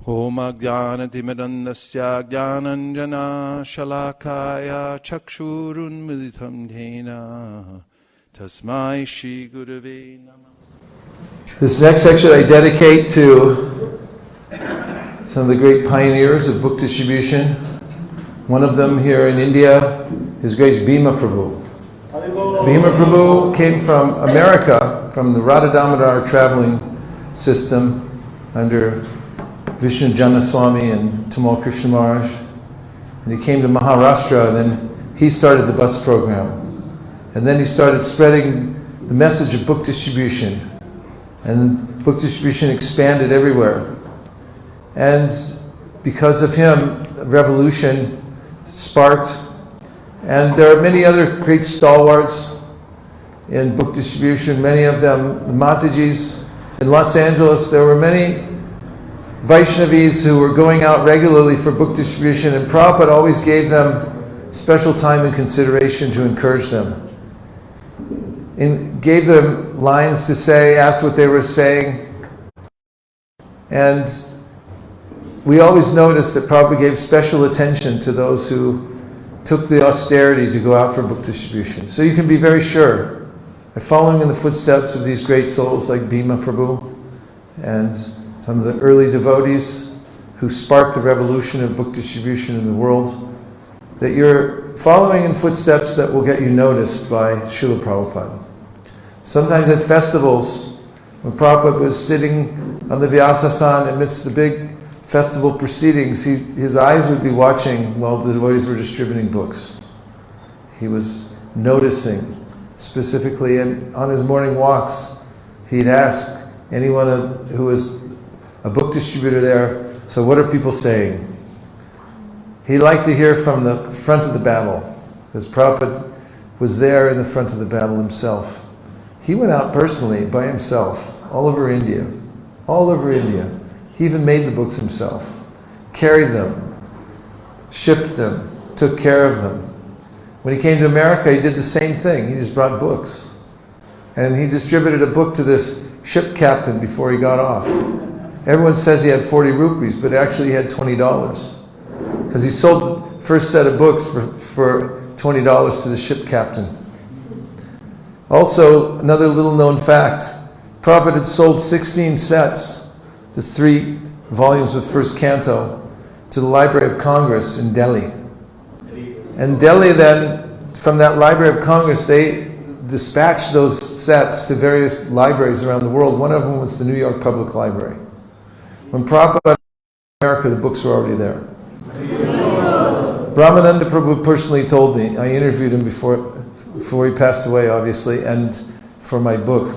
Om Ajnanatimidandasya Jnananjana Shalakaya Chakshurunmilitam Dhena Tasmai Shri Gurave Namah. This next section I dedicate to some of the great pioneers of book distribution. One of them here in India, His Grace Bhima Prabhu. Bhima Prabhu came from America, from the Radha Damodar traveling system under Vishnu Janaswamy and Tamal Krishna Maharaj. And he came to Maharashtra, and then he started the bus program. And then he started spreading the message of book distribution. And book distribution expanded everywhere. And because of him, a revolution sparked. And there are many other great stalwarts in book distribution, many of them, the Matajis. In Los Angeles, there were many Vaishnavis who were going out regularly for book distribution, and Prabhupada always gave them special time and consideration to encourage them. And gave them lines to say, asked what they were saying. And we always noticed that Prabhupada gave special attention to those who took the austerity to go out for book distribution. So you can be very sure that following in the footsteps of these great souls like Bhima Prabhu and some of the early devotees who sparked the revolution of book distribution in the world, that you're following in footsteps that will get you noticed by Srila Prabhupada. Sometimes at festivals, when Prabhupada was sitting on the Vyasasana amidst the big festival proceedings, his eyes would be watching while the devotees were distributing books. He was noticing specifically, and on his morning walks, he'd ask anyone who was a book distributor there, so what are people saying? He liked to hear from the front of the battle, because Prabhupada was there in the front of the battle himself. He went out personally by himself, all over India. All over India. He even made the books himself, carried them, shipped them, took care of them. When he came to America, he did the same thing. He just brought books. And he distributed a book to this ship captain before he got off. Everyone says he had 40 rupees, but actually he had $20. Because he sold the first set of books for $20 to the ship captain. Also, another little known fact, Prabhupada had sold 16 sets, the 3 volumes of First Canto, to the Library of Congress in Delhi. And Delhi then, from that Library of Congress, they dispatched those sets to various libraries around the world. One of them was the New York Public Library. When Prabhupada went to America, the books were already there. Brahmananda Prabhu personally told me, I interviewed him before he passed away, obviously, and for my book.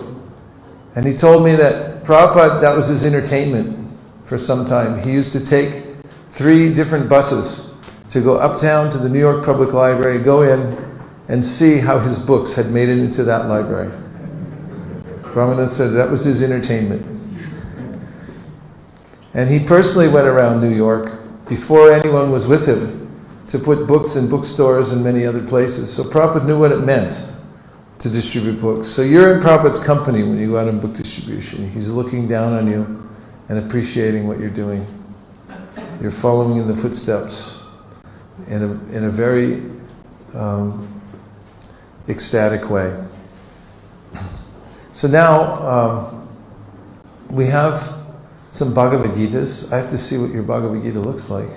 And he told me that Prabhupada, that was his entertainment for some time. He used to take 3 different buses to go uptown to the New York Public Library, go in and see how his books had made it into that library. Brahmananda said that was his entertainment. And he personally went around New York before anyone was with him to put books in bookstores and many other places. So Prabhupada knew what it meant to distribute books. So you're in Prabhupada's company when you go out on book distribution. He's looking down on you and appreciating what you're doing. You're following in the footsteps in a very ecstatic way. So now we have some Bhagavad Gitas. I have to see what your Bhagavad Gita looks like.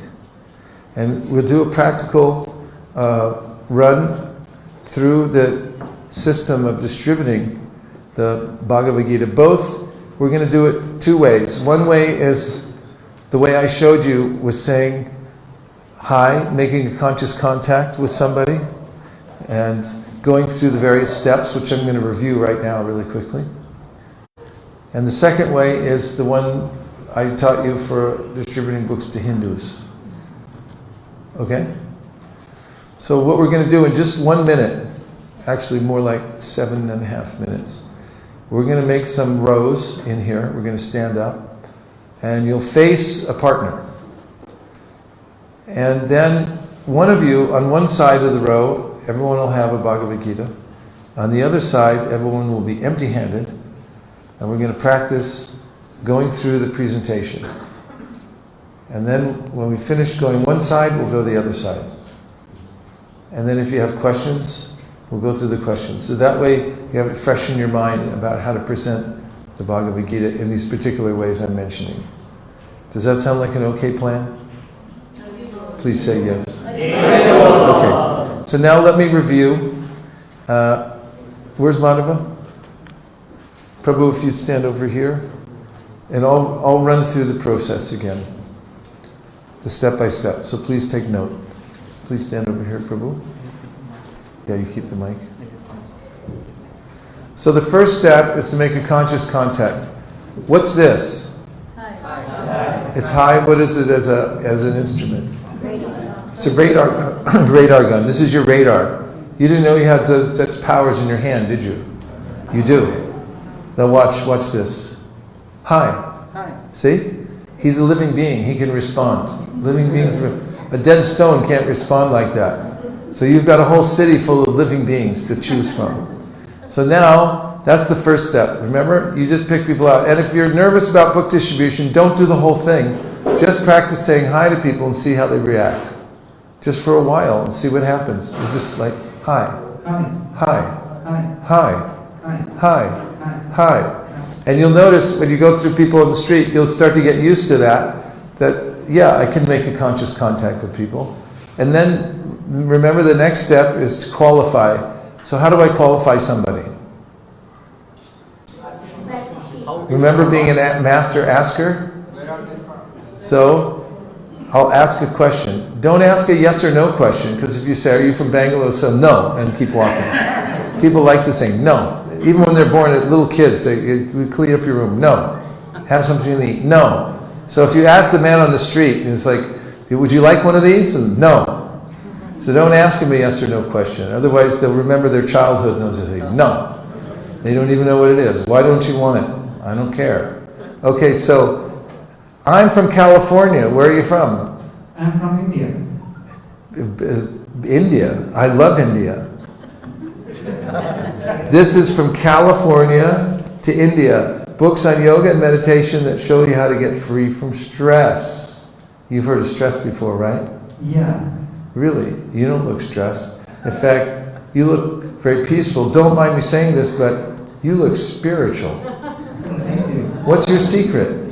And we'll do a practical run through the system of distributing the Bhagavad Gita. Both, we're going to do it 2 ways. One way is the way I showed you, was saying hi, making a conscious contact with somebody, and going through the various steps, which I'm going to review right now really quickly. And the second way is the one I taught you for distributing books to Hindus. Okay? So what we're going to do in just 1 minute, actually more like 7.5 minutes, we're going to make some rows in here. We're going to stand up, and you'll face a partner. And then one of you, on one side of the row, everyone will have a Bhagavad Gita. On the other side, everyone will be empty-handed, and we're going to practice going through the presentation. And then when we finish going one side, we'll go the other side. And then if you have questions, we'll go through the questions. So that way you have it fresh in your mind about how to present the Bhagavad Gita in these particular ways I'm mentioning. Does that sound like an okay plan? Please say yes. Okay. So now let me review. Where's Madhava? Prabhu, if you stand over here. And I'll run through the process again. The step by step. So please take note. Please stand over here, Prabhu. Yeah, you keep the mic. So the first step is to make a conscious contact. What's this? Hi. It's high. What is it as an instrument? It's a radar gun. This is your radar. You didn't know you had such powers in your hand, did you? You do. Now watch this. Hi. See? He's a living being. He can respond. Living beings. A dead stone can't respond like that. So you've got a whole city full of living beings to choose from. So now, that's the first step. Remember? You just pick people out. And if you're nervous about book distribution, don't do the whole thing. Just practice saying hi to people and see how they react. Just for a while and see what happens. You're just like, hi. Hi. Hi. Hi. And you'll notice when you go through people on the street, you'll start to get used to that, yeah, I can make a conscious contact with people. And then, remember the next step is to qualify. So how do I qualify somebody? Remember being a master asker? So, I'll ask a question. Don't ask a yes or no question, because if you say, are you from Bengaluru? So no, and keep walking. People like to say no. Even when they're born, little kids say, we clean up your room. No. Have something to eat. No. So if you ask the man on the street, and it's like, would you like one of these? And no. So don't ask him a yes or no question. Otherwise, they'll remember their childhood and they'll say, no. They don't even know what it is. Why don't you want it? I don't care. Okay, so I'm from California. Where are you from? I'm from India. India. I love India. This is from California to India. Books on yoga and meditation that show you how to get free from stress. You've heard of stress before, right? Yeah. Really? You don't look stressed. In fact, you look very peaceful. Don't mind me saying this, but you look spiritual. Thank you. What's your secret?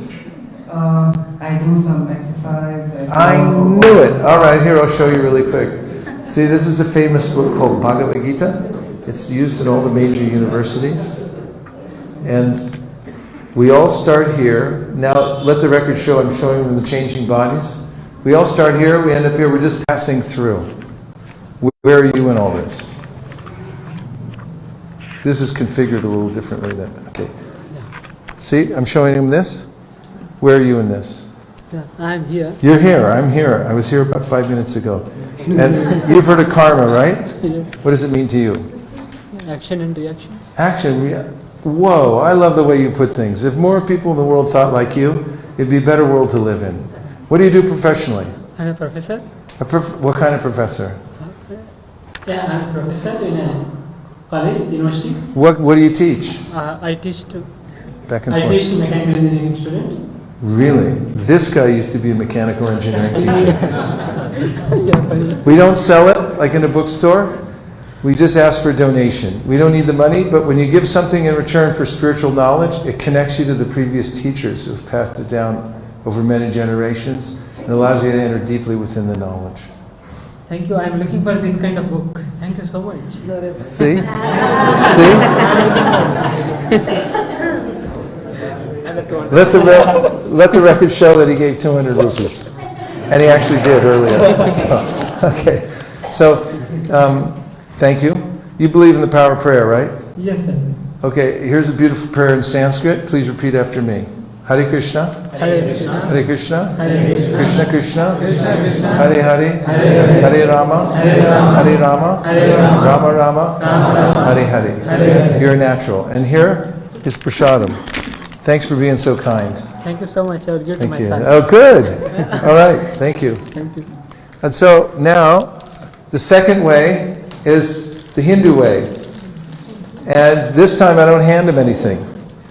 I do some exercise. I knew it. All right, here, I'll show you really quick. See, this is a famous book called Bhagavad Gita. It's used in all the major universities. And we all start here. Now, let the record show I'm showing them the changing bodies. We all start here, we end up here, we're just passing through. Where are you in all this? This is configured a little differently than, okay. See, I'm showing him this. Where are you in this? I'm here. You're here, I'm here. I was here about 5 minutes ago. And you've heard of karma, right? Yes. What does it mean to you? Action and reactions. Action, whoa, I love the way you put things. If more people in the world thought like you, it'd be a better world to live in. What do you do professionally? I'm a professor. What kind of professor? Yeah, I'm a professor in a college, university. What do you teach? I teach to Back and forth. mechanical engineering students. Really? This guy used to be a mechanical engineering teacher. Yeah, funny. We don't sell it like in a bookstore. We just ask for a donation. We don't need the money, but when you give something in return for spiritual knowledge, it connects you to the previous teachers who have passed it down over many generations and allows you to enter deeply within the knowledge. Thank you. I'm looking for this kind of book. Thank you so much. See? See? Let the record show that he gave 200 rupees. And he actually did earlier. Okay. So, thank you. You believe in the power of prayer, right? Yes, sir. Okay, here's a beautiful prayer in Sanskrit. Please repeat after me. Hare Krishna. Hare Krishna. Hare Krishna. Hare Krishna. Krishna Krishna. Krishna Krishna. Hare Hare. Hare Hare Rama. Hare Rama. Hare Rama. Hare Rama. Rama Rama. Rama Rama. Hare Hare. Hare Hare. You're a natural. And here is Prasadam. Thanks for being so kind. Thank you so much. I will give to Thank my you. son. Oh, good. All right. Thank you. Thank you. And so now, the second way is the Hindu way. And this time I don't hand him anything.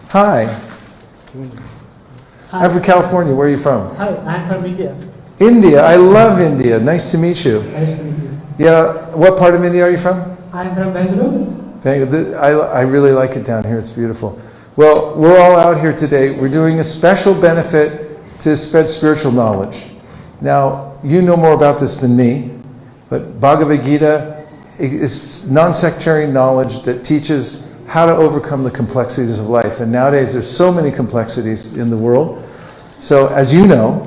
Hi. I'm from California. Where are you from? Hi, I'm from India. India. I love India. Nice to meet you. Nice to meet you. Yeah. What part of India are you from? I'm from Bengaluru. I really like it down here. It's beautiful. Well, we're all out here today. We're doing a special benefit to spread spiritual knowledge. Now, you know more about this than me, but Bhagavad Gita is non-sectarian knowledge that teaches how to overcome the complexities of life. And nowadays, there's so many complexities in the world. So, as you know,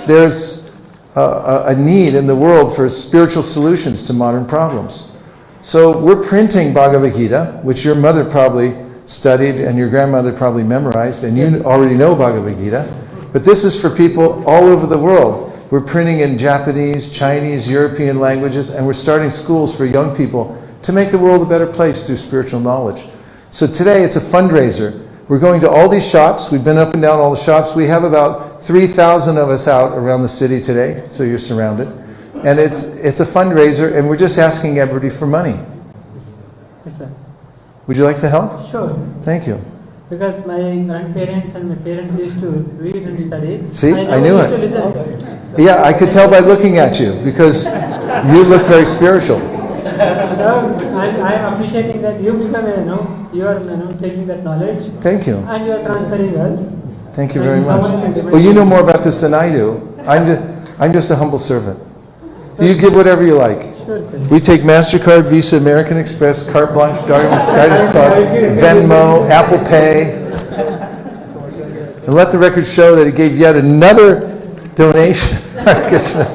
there's a need in the world for spiritual solutions to modern problems. So we're printing Bhagavad Gita, which your mother probably studied and your grandmother probably memorized, and you already know Bhagavad Gita. But this is for people all over the world. We're printing in Japanese, Chinese, European languages, and we're starting schools for young people to make the world a better place through spiritual knowledge. So today it's a fundraiser. We're going to all these shops. We've been up and down all the shops. We have about 3,000 of us out around the city today, so you're surrounded. And it's a fundraiser, and we're just asking everybody for money. Yes, sir. Would you like to help? Sure. Thank you. Because my grandparents and my parents used to read and study. See, I never knew used it. to listen. Yeah, I could tell by looking at you, because you look very spiritual. I'm appreciating that you become, you are, taking that knowledge. Thank you. And you are transferring us. Thank you very so much. Well, you know more about this than I do. I'm just a humble servant. You give whatever you like. Sure, sir. We take MasterCard, Visa, American Express, Carte Blanche, Diners Club, Venmo, Apple Pay. And let the record show that he gave yet another donation. Hare Krishna.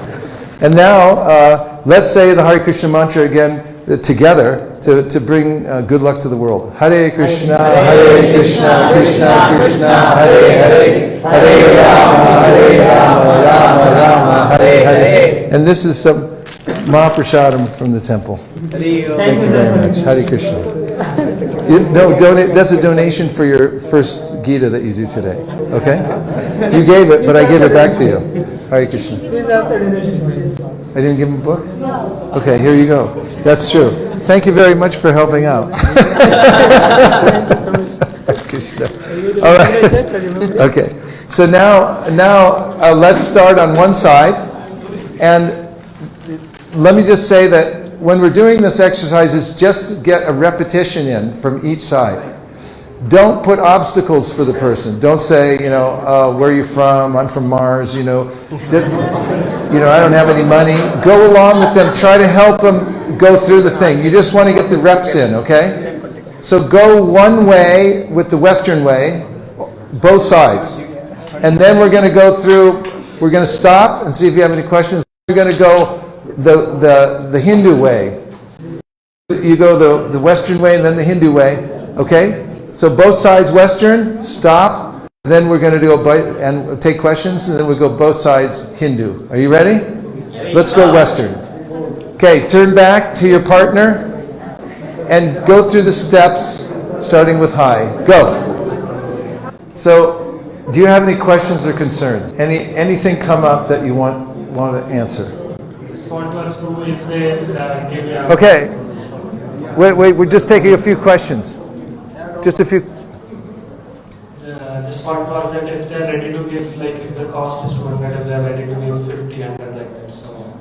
And now, let's say the Hare Krishna mantra again together to bring good luck to the world. Hare Krishna, Hare Krishna, Krishna Krishna, Hare Hare, Hare Rama, Rama Rama, Hare Hare. And this is some Mahaprasadam from the temple. Thank you very much. Hare Krishna. That's a donation for your first Gita that you do today. Okay? You gave it, but I gave it back to you. Hare Krishna. I didn't give him a book? Okay, here you go. That's true. Thank you very much for helping out. Krishna. All right. Okay. So now let's start on one side. And let me just say that when we're doing this exercise, it's just to get a repetition in from each side. Don't put obstacles for the person. Don't say, where are you from? I'm from Mars. I don't have any money. Go along with them. Try to help them go through the thing. You just want to get the reps in, okay? So go one way with the Western way, both sides. And then we're going to go through, we're going to stop and see if you have any questions. We're going to go the Hindu way. You go the Western way and then the Hindu way, okay? So both sides Western, stop. Then we're going to do and take questions, and then we go both sides Hindu. Are you ready? Let's go Western. Okay, turn back to your partner and go through the steps, starting with high. Go. So, do you have any questions or concerns? Anything come up that you want to answer? What was true if they give you a... Okay. Wait, we're just taking a few questions. Just a few. Just what was that if they're ready to give, like if the cost is 200, if they're ready to give 50, 100 like that, so...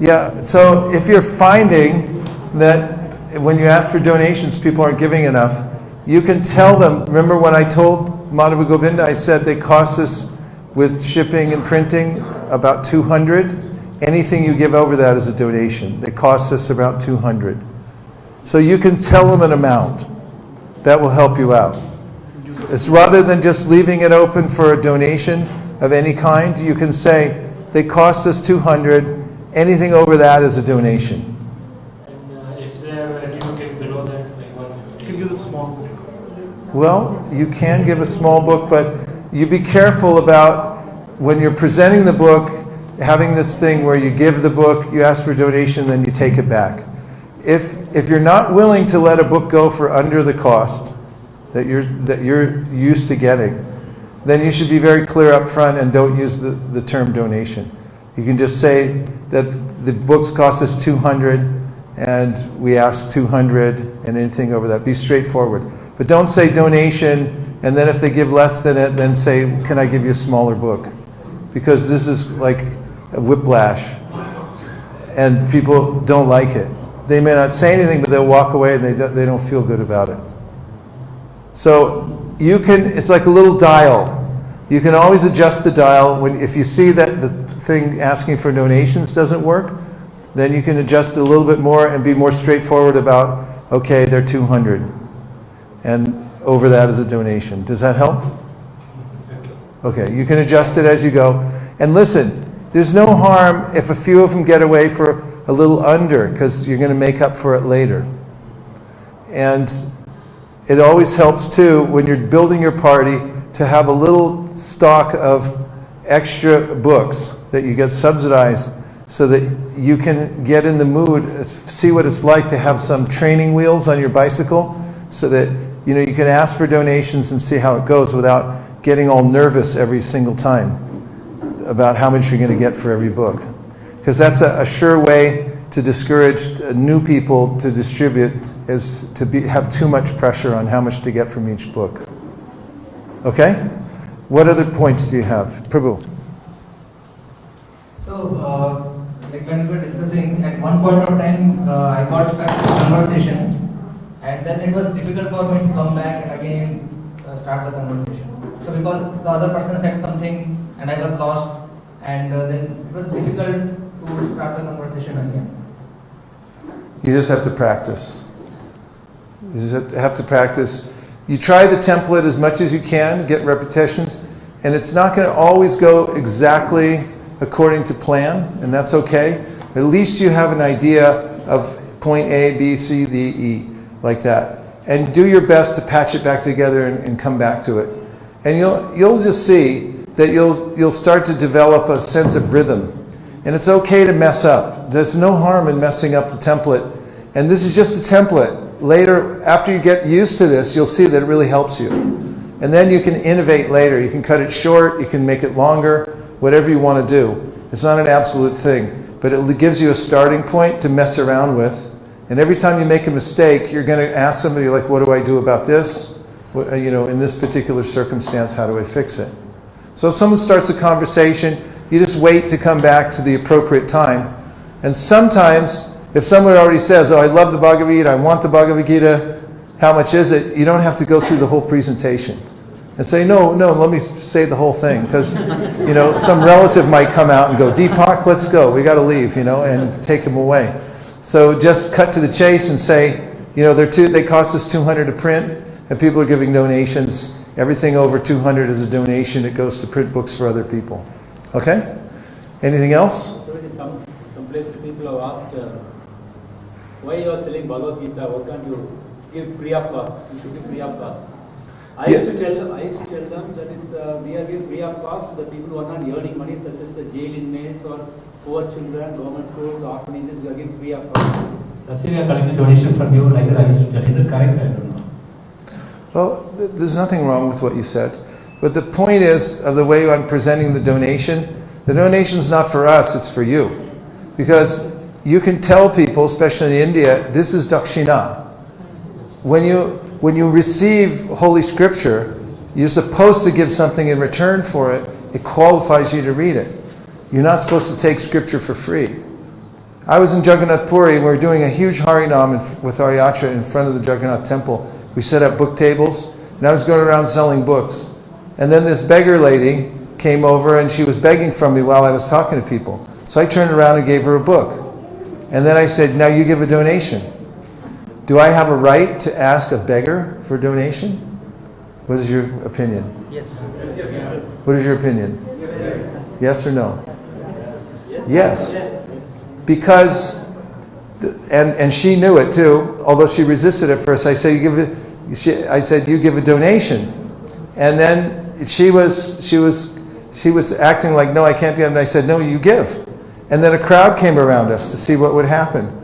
Yeah, so if you're finding that when you ask for donations, people aren't giving enough, you can tell them, remember when I told Madhava Govinda, I said they cost us with shipping and printing about 200. Anything you give over that is a donation. They cost us about 200. So you can tell them an amount. That will help you out. It's rather than just leaving it open for a donation of any kind, you can say, they cost us 200. Anything over that is a donation. And if they're ready to give below that, like 150? You can give a small book. Well, you can give a small book, but you be careful about when you're presenting the book, having this thing where you give the book, you ask for a donation, then you take it back. If you're not willing to let a book go for under the cost that you're used to getting, then you should be very clear up front and don't use the term donation. You can just say that the books cost us 200 and we ask 200 and anything over that. Be straightforward. But don't say donation And then if they give less than it, then say, can I give you a smaller book? Because this is like a whiplash. And people don't like it. They may not say anything, but they'll walk away and they don't feel good about it. So you can, it's like a little dial. You can always adjust the dial. If you see that the thing asking for donations doesn't work, then you can adjust it a little bit more and be more straightforward about, okay, they're 200. And over that is a donation. Does that help? Okay, you can adjust it as you go. And listen, there's no harm if a few of them get away for a little under, because you're going to make up for it later. And it always helps too, when you're building your party, to have a little stock of extra books that you get subsidized, so that you can get in the mood, see what it's like to have some training wheels on your bicycle, so that you can ask for donations and see how it goes without getting all nervous every single time about how much you're going to get for every book. Because that's a sure way to discourage new people to distribute, is to have too much pressure on how much to get from each book. Okay? What other points do you have? Prabhu? So, like when we were discussing, at one point of time, I got stuck in the conversation, and then it was difficult for me to come back and again start the conversation. So because the other person said something and I was lost, and then it was difficult to start the conversation again. You just have to practice. You just have to practice. You try the template as much as you can, get repetitions, and it's not going to always go exactly according to plan, and that's okay. At least you have an idea of point A, B, C, D, E, like that. And do your best to patch it back together and come back to it. And you'll just see that you'll start to develop a sense of rhythm. And it's okay to mess up. There's no harm in messing up the template. And this is just a template. Later, after you get used to this, you'll see that it really helps you. And then you can innovate later. You can cut it short, you can make it longer, whatever you want to do. It's not an absolute thing, but it gives you a starting point to mess around with. And every time you make a mistake, you're going to ask somebody, like, what do I do about this? What, in this particular circumstance, how do I fix it? So if someone starts a conversation, you just wait to come back to the appropriate time. And sometimes, if someone already says, oh, I love the Bhagavad Gita, I want the Bhagavad Gita, how much is it? You don't have to go through the whole presentation. And say, no, let me say the whole thing. Because, some relative might come out and go, Deepak, let's go, we got to leave, and take them away. So just cut to the chase and say, they cost us $200 to print, and people are giving donations. Everything over $200 is a donation. It goes to print books for other people. Okay? Anything else? Some places people have asked, why you are selling Bhagavad Gita? Why can't you give free of cost? You should give free of cost. I used to tell them that is we are giving free of cost to the people who are not earning money, such as the jail inmates or poor children, government schools, orphanages. We are giving free of cost. That's why we are collecting donation from you, like I used to tell. Is it correct? I don't know. Well, there's nothing wrong with what you said. But the point is, of the way I'm presenting the donation is not for us, it's for you. Because you can tell people, especially in India, this is dakshina. When you receive Holy Scripture, you're supposed to give something in return for it. It qualifies you to read it. You're not supposed to take Scripture for free. I was in Jagannath Puri, and we were doing a huge Harinam with our yatra in front of the Jagannath temple. We set up book tables, and I was going around selling books. And then this beggar lady came over, and she was begging from me while I was talking to people. So I turned around and gave her a book. And then I said, now you give a donation. Do I have a right to ask a beggar for a donation? What is your opinion? Yes. What is your opinion? Yes or no? Yes. Because, and she knew it too, although she resisted at first. I said, you give a donation. And then she was acting like, no, I can't give. And I said, no, you give. And then a crowd came around us to see what would happen.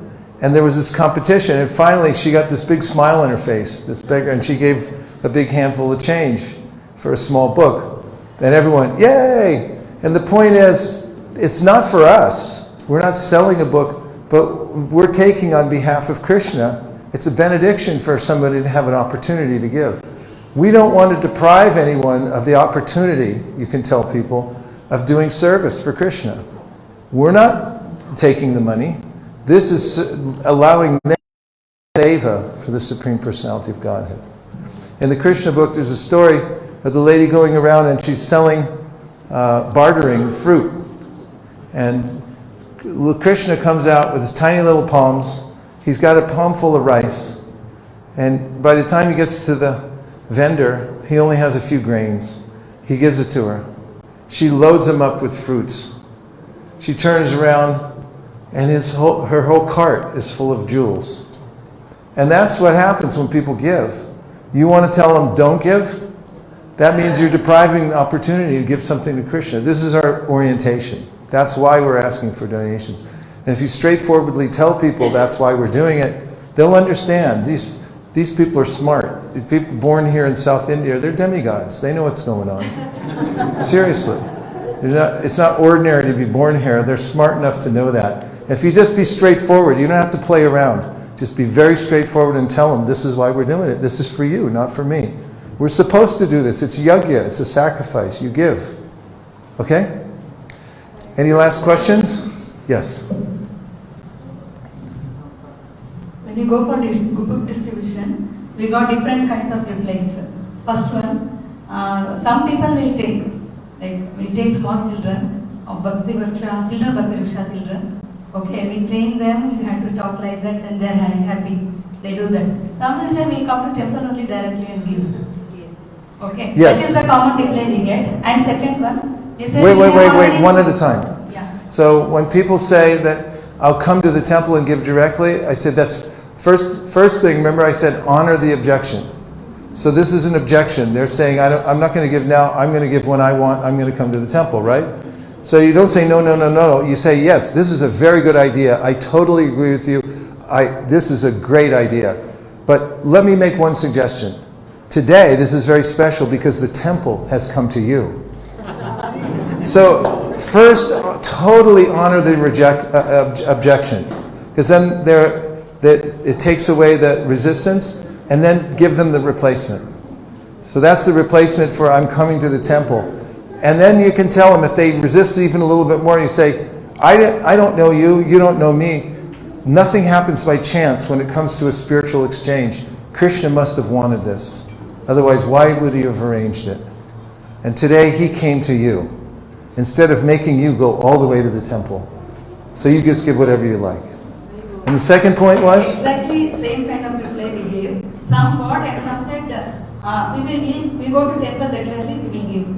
And there was this competition, and finally she got this big smile on her face, this beggar, and she gave a big handful of change for a small book. And everyone, yay! And the point is, it's not for us. We're not selling a book, but we're taking on behalf of Krishna. It's a benediction for somebody to have an opportunity to give. We don't want to deprive anyone of the opportunity, you can tell people, of doing service for Krishna. We're not taking the money. This is allowing them seva for the Supreme Personality of Godhead. In the Krishna book, there's a story of the lady going around and she's selling, bartering fruit. And Krishna comes out with his tiny little palms. He's got a palm full of rice. And by the time he gets to the vendor, he only has a few grains. He gives it to her. She loads him up with fruits. She turns around and her whole cart is full of jewels. And that's what happens when people give. You want to tell them, don't give? That means you're depriving the opportunity to give something to Krishna. This is our orientation. That's why we're asking for donations. And if you straightforwardly tell people that's why we're doing it, they'll understand. These people are smart. The people born here in South India, they're demigods. They know what's going on. Seriously. It's not ordinary to be born here. They're smart enough to know that. If you just be straightforward, you don't have to play around. Just be very straightforward and tell them, this is why we're doing it. This is for you, not for me. We're supposed to do this. It's yajna. It's a sacrifice. You give. Okay? Any last questions? Yes. When you go for book distribution, we got different kinds of replies. First one, some people will take, like we take small children, of Bhakti Vriksha, children, Bhakti Vriksha children. Okay, we train them, we have to talk like that and they're happy. They do that. Some will say we come to temple only directly and give. Yes. Okay. Yes. That is the common reply we get. And second one, you say Wait, one at a time. Yeah. So when people say that I'll come to the temple and give directly, I said that's first thing, remember I said honor the objection. So this is an objection. They're saying I'm not going to give now, I'm going to give when I want, I'm going to come to the temple, right? So you don't say no. You say yes, this is a very good idea. I totally agree with you. This is a great idea. But let me make one suggestion. Today, this is very special because the temple has come to you. So first, totally honor the objection, because then it takes away the resistance, and then give them the replacement. So that's the replacement for I'm coming to the temple. And then you can tell them, if they resist even a little bit more, you say, I don't know you, you don't know me. Nothing happens by chance when it comes to a spiritual exchange. Krishna must have wanted this. Otherwise, why would he have arranged it? And today he came to you, instead of making you go all the way to the temple. So you just give whatever you like. And the second point was? Exactly same kind of reply we gave. Some got and some said, we go to temple regularly, we will give.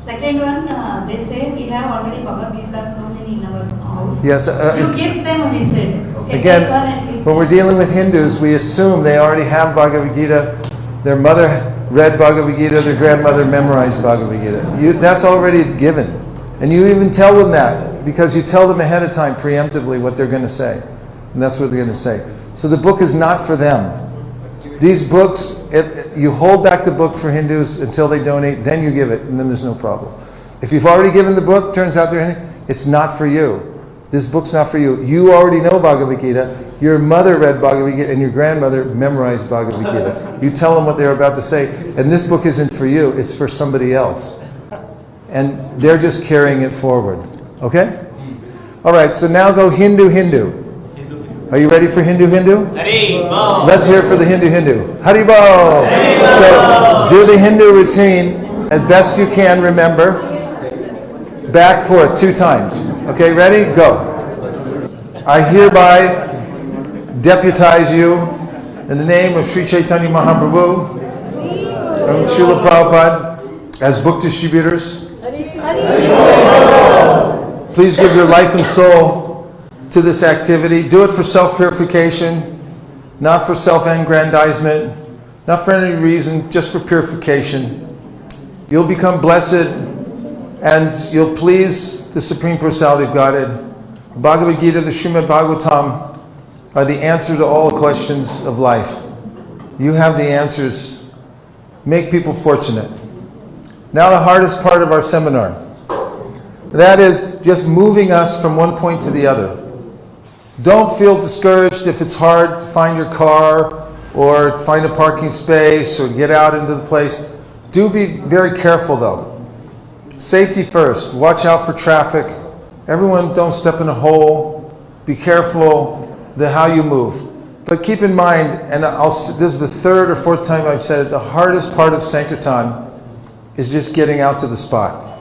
Second one, they say we have already Bhagavad Gita so many in our house. Yes, you give them, we said. Okay, again, when we're dealing with Hindus, we assume they already have Bhagavad Gita. Their mother read Bhagavad Gita, their grandmother memorized Bhagavad Gita. That's already given. And you even tell them that, because you tell them ahead of time, preemptively, what they're going to say. And that's what they're going to say. So the book is not for them. These books, you hold back the book for Hindus until they donate, then you give it, and then there's no problem. If you've already given the book, turns out it's not for you. This book's not for you. You already know Bhagavad Gita. Your mother read Bhagavad Gita, and your grandmother memorized Bhagavad Gita. You tell them what they're about to say, and this book isn't for you, it's for somebody else. And they're just carrying it forward. Okay? All right, so now go Hindu. Are you ready for Hindu? Haribol. Let's hear for the Hindu. Haribol. So do the Hindu routine as best you can, remember. Back, forth, 2 times. Okay, ready? Go. I hereby deputize you in the name of Sri Chaitanya Mahaprabhu and Srila Prabhupada as book distributors. Please give your life and soul to this activity. Do it for self-purification, not for self-aggrandizement, not for any reason, just for purification. You'll become blessed and you'll please the Supreme Personality of Godhead. The Bhagavad Gita, the Srimad Bhagavatam are the answer to all questions of life. You have the answers. Make people fortunate. Now the hardest part of our seminar. That is just moving us from one point to the other. Don't feel discouraged if it's hard to find your car or find a parking space or get out into the place. Do be very careful though. Safety first. Watch out for traffic. Everyone don't step in a hole. Be careful how you move. But keep in mind, and this is the third or fourth time I've said it, the hardest part of Sankirtan is just getting out to the spot.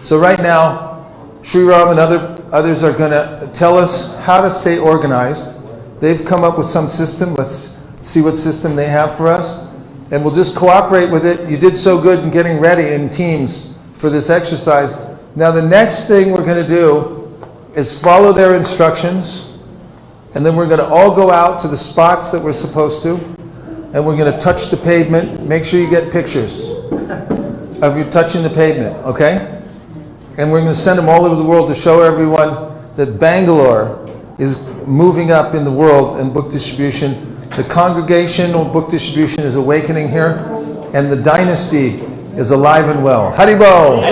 So right now, Sri Ram and others are going to tell us how to stay organized. They've come up with some system. Let's see what system they have for us. And we'll just cooperate with it. You did so good in getting ready in teams for this exercise. Now the next thing we're going to do is follow their instructions. And then we're going to all go out to the spots that we're supposed to. And we're going to touch the pavement. Make sure you get pictures of you touching the pavement, okay? And we're going to send them all over the world to show everyone that Bangalore is moving up in the world in book distribution. The congregational book distribution is awakening here, and the dynasty is alive and well. Haribo!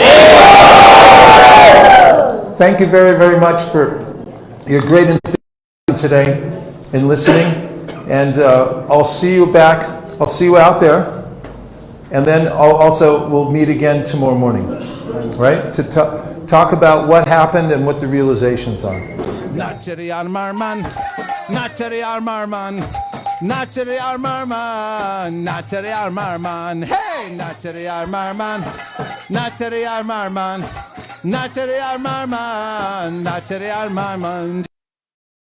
Thank you very, very much for your great enthusiasm today in listening, and I'll see you back. I'll see you out there, and then we'll meet again tomorrow morning, right? To talk about what happened and what the realizations are. Nachari Armarman, Nachari Armarman, Nachari Armarman, Nachari Armarman, hey, Nachari Armarman, Nachari Armarman, Nachari Armarman, Nachari Armarman.